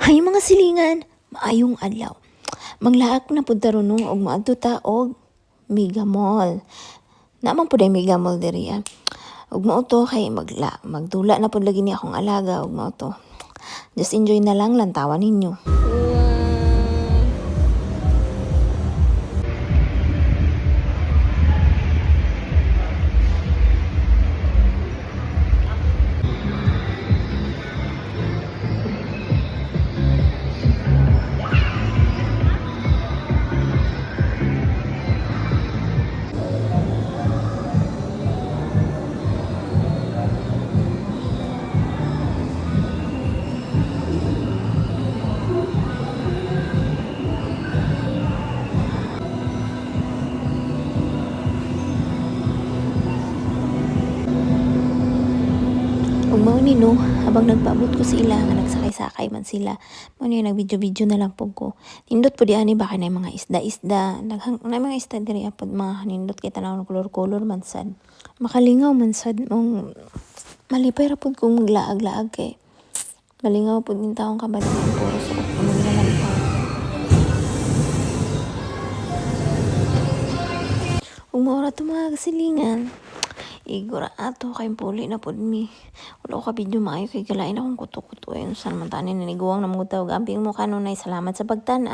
Hay mga silingan, maayong adlaw. Manglaak na pud taron og maadto ta og Mega Mall. Naman pud ay Mega Mall diri ah. Ug mao to kay magdula na pud lagi ni akong alaga ug mao to. Just enjoy na lang lantawan ninyo. Ug mao ni no, habang nagpaabot ko sa ila nga nagsakay-sakay man sila, mao ni nag-video-video na lang pug ko. Nindot pud ani ba kanay mga isda-isda, na mga isda diri apod mga nindot kay tanaw ng color-color man sad. Makalingaw man sad mong malipay ra pud kong maglaag-laag kay malingaw pud ning taong kabataan puro suot mo nilalampaw. Ug mao ra to mga kasilingan. Igura ato kay puli na pud mi. Wala ko ka video maayo kay kalain akong kuto-kuto. Ayun, saan man tanin naniguang na mga tawag. Amping mo kanunay. Salamat sa pagtan